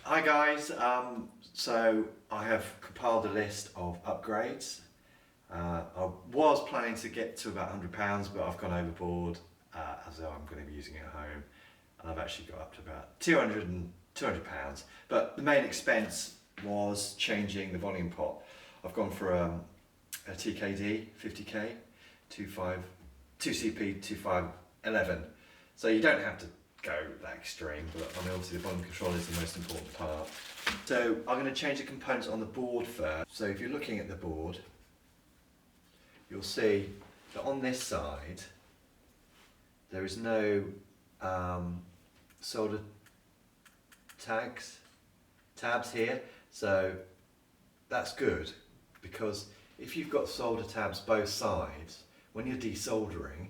Hi guys, so I have compiled a list of upgrades. I was planning to get to about £100, but I've gone overboard as though I'm going to be using it at home, and I've actually got up to about £200. But the main expense was changing the volume pot. I've gone for a TKD 50K 2CP2511. So you don't have to go that extreme, but I mean obviously the volume control is the most important part. So I'm going to change the components on the board first. So if you're looking at the board, you'll see that on this side there is no solder tabs here, so that's good, because if you've got solder tabs both sides, when you're desoldering,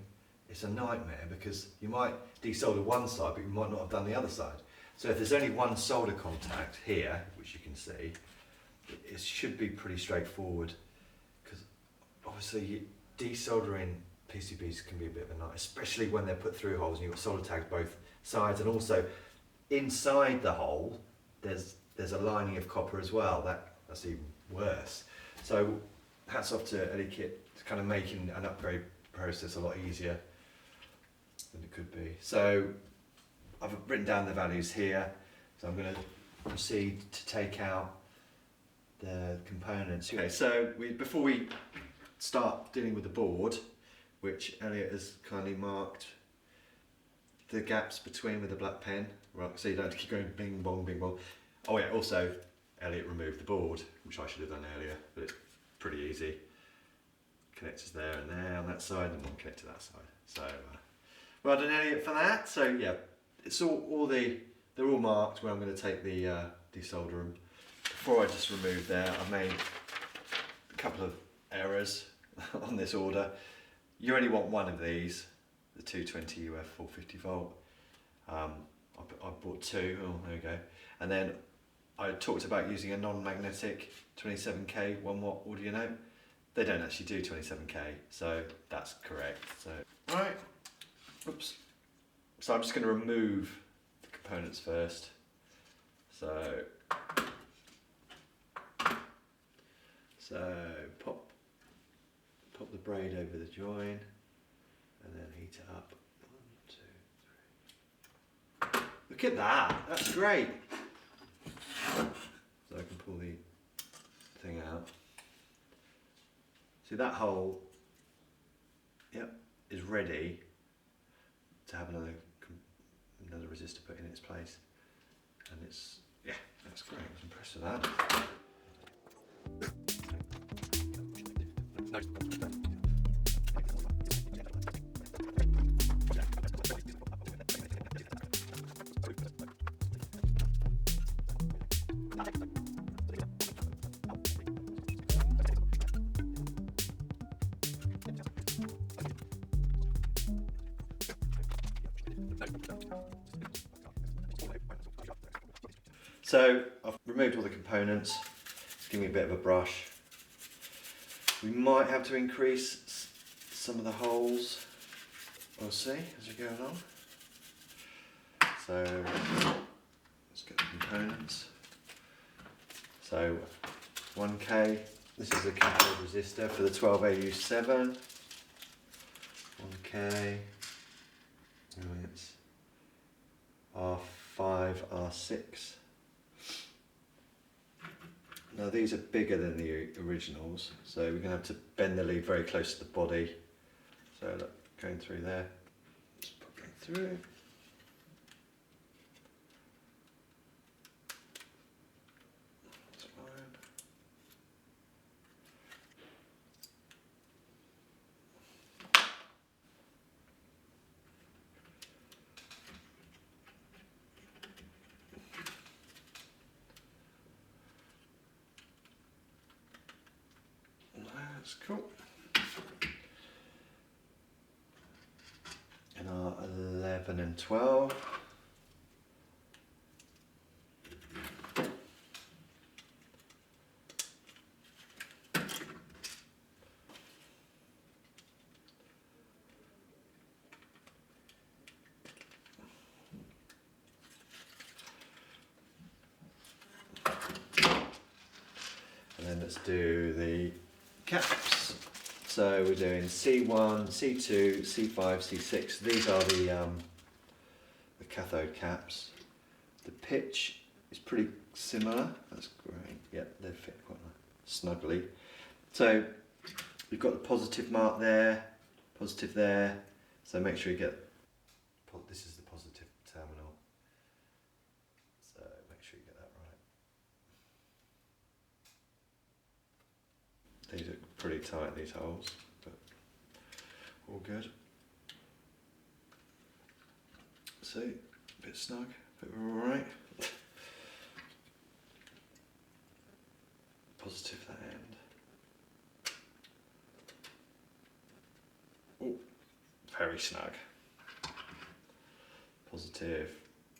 it's a nightmare, because you might desolder one side but you might not have done the other side. So if there's only one solder contact here, which you can see, it should be pretty straightforward, because obviously desoldering PCBs can be a bit of a nightmare, especially when they're put through holes and you've got solder tags both sides, and also inside the hole there's a lining of copper as well. That's even worse. So hats off to Elekit for kind of making an upgrade process a lot easier than it could be. So I've written down the values here, so I'm going to proceed to take out the components. Okay, so before we start dealing with the board, which Elliot has kindly marked the gaps between with a black pen, right, so you don't have to keep going bing bong bing bong. Oh yeah, also Elliot removed the board, which I should have done earlier, but it's pretty easy. Connectors there and there on that side, and one connector that side. So well done Elliot for that. So yeah, it's they're all marked where I'm going to take the desolder them. Before I just remove there, I've made a couple of errors on this order. You only want one of these, the 220 UF 450 volt. I bought two. Oh, there we go. And then I talked about using a non-magnetic 27K 1 watt audio note. They don't actually do 27K, so that's correct. So, right, oops. So I'm just going to remove the components first. So pop the braid over the join, and then heat it up. 1, 2, 3. Look at that! That's great. So I can pull the thing out. See, that hole, yep, is ready to have another resistor put in its place, and it's, yeah, that's great. I was impressed with that. So I've removed all the components. Just give me a bit of a brush. We might have to increase some of the holes. We'll see as we go along. So let's get the components. So 1K. This is the cathode resistor for the 12AU7. 1K. It's R5, R6. Now these are bigger than the originals, so we're going to have to bend the lead very close to the body. So look, going through there, just put going through. That's fine. That's cool. And our 11 and 12. let's do the caps. So we're doing C1, C2, C5, C6. These are the cathode caps. The pitch is pretty similar. That's great. Yep, they fit quite snugly. So we've got the positive mark there, positive there. So make sure you get, this is the positive terminal. So make sure you get that right. These are pretty tight, these holes, but all good. See, a bit snug, but we're all right. Positive that end. Oh, very snug. Positive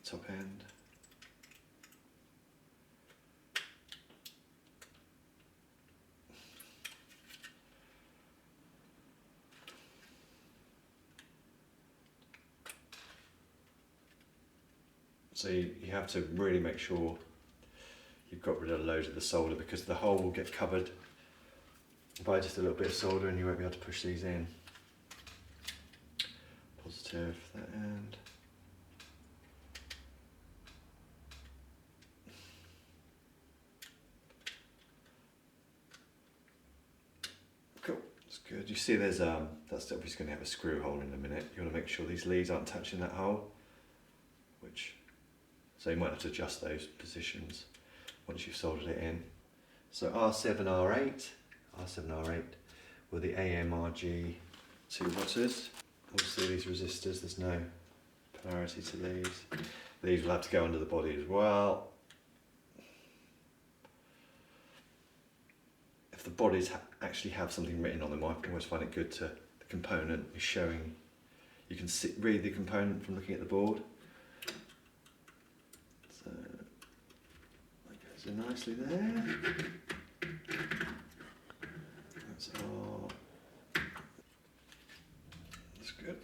top end. So you have to really make sure you've got rid of a load of the solder, because the hole will get covered by just a little bit of solder and you won't be able to push these in. Positive that end. Cool, that's good. You see there's that's obviously going to have a screw hole in a minute. You want to make sure these leads aren't touching that hole, so you might have to adjust those positions once you've soldered it in. So R7R8 with the AMRG 2-watters. Obviously these resistors, there's no polarity to these. These will have to go under the body as well. If the bodies actually have something written on them, I always find it good to, the component is showing, you can read the component from looking at the board. So that goes in nicely there. That's all. That's good.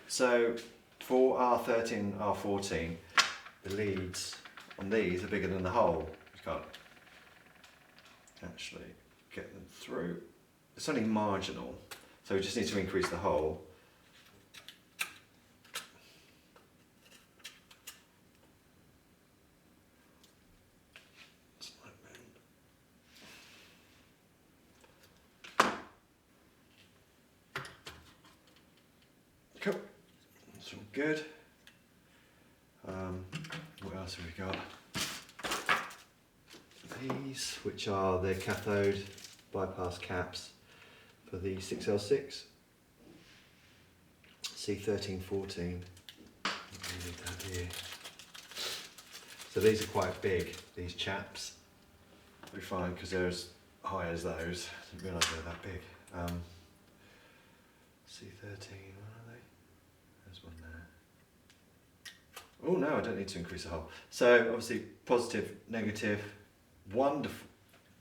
So for R13, R14, the leads on these are bigger than the hole. You can't actually get them through. It's only marginal, so we just need to increase the hole. Cool, that's all good. What else have we got? These, which are the cathode bypass caps for the 6L6 C1314. Need that here. So these are quite big, these chaps. They'll be fine because they're as high as those. I didn't realise they were that big. C13, what are they? There's one there. Oh no, I don't need to increase the hole. So obviously positive, negative, wonderful,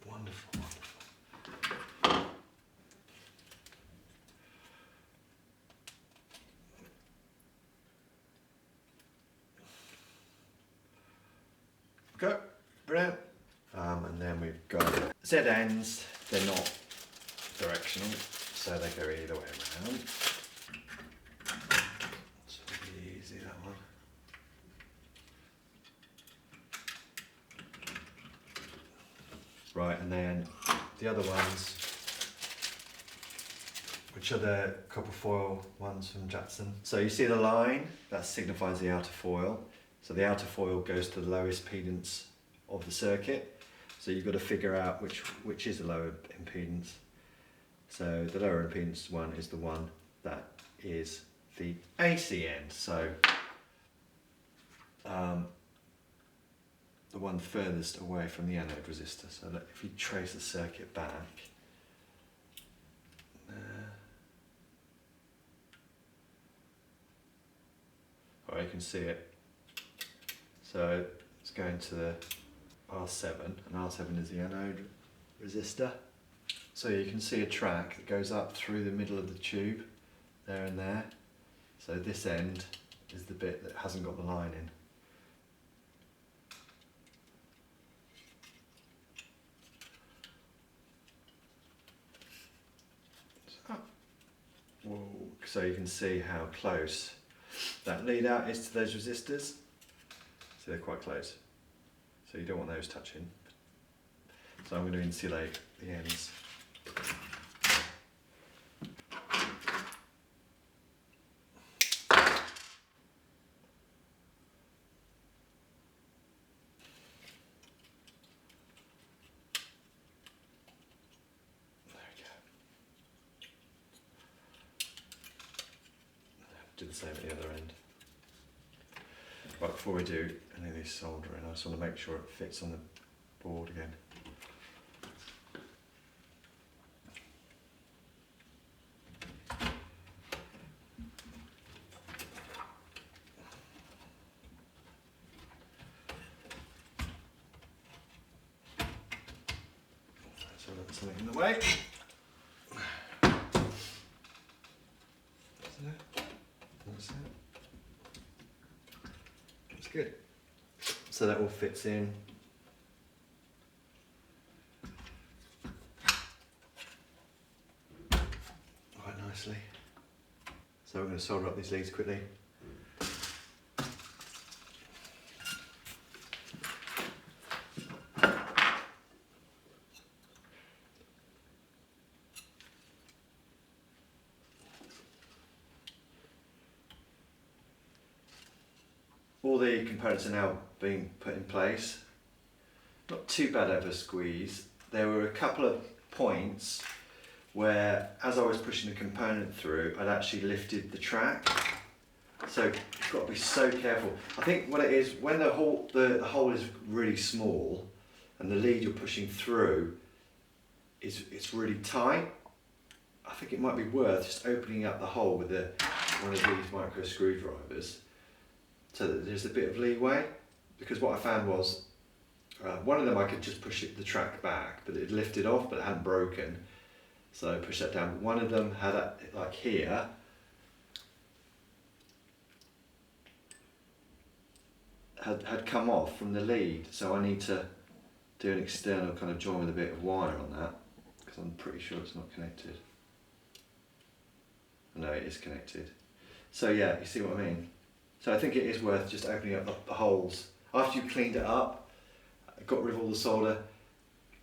wonderful, wonderful. Okay, brilliant. And then we've got ZNs, they're not directional, so they go either way around. It's really easy, that one. Right, and then the other ones, which are the copper foil ones from Jensen. So you see the line, that signifies the outer foil. So the outer foil goes to the lowest impedance of the circuit. So you've got to figure out which is the lower impedance. So the lower impedance one is the one that is the AC end. So the one furthest away from the anode resistor. So that if you trace the circuit back, you can see it. So it's going to the R7, and R7 is the anode resistor. So you can see a track that goes up through the middle of the tube, there and there. So this end is the bit that hasn't got the line in. so you can see how close that lead out is to those resistors. So they're quite close. So you don't want those touching. So I'm going to insulate the ends. Do the same at the other end. But before we do any of this soldering, I just want to make sure it fits on the board again. So that's something in the way. That's good. So that all fits in. Quite nicely. So we're going to solder up these leads quickly. All the components are now being put in place. Not too bad of a squeeze. There were a couple of points where, as I was pushing the component through, I'd actually lifted the track. So you've got to be so careful. I think what it is, when the hole is really small and the lead you're pushing through it's really tight, I think it might be worth just opening up the hole with one of these micro screwdrivers, so that there's a bit of leeway. Because what I found was, one of them I could just push the track back, but it lifted off, but it hadn't broken. So I pushed that down. One of them had, like here, had come off from the lead. So I need to do an external kind of join with a bit of wire on that, because I'm pretty sure it's not connected. No, it is connected. So yeah, you see what I mean? So I think it is worth just opening up the holes. After you've cleaned it up, got rid of all the solder,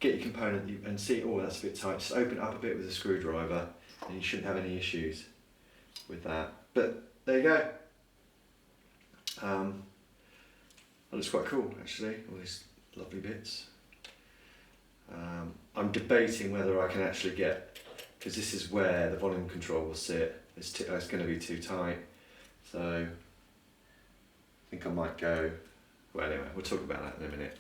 get your component and see, oh, that's a bit tight. Just open it up a bit with a screwdriver and you shouldn't have any issues with that. But there you go. That looks quite cool actually, all these lovely bits. I'm debating whether I can actually get, because this is where the volume control will sit. It's going to be too tight. So I think I might go, well anyway, we'll talk about that in a minute.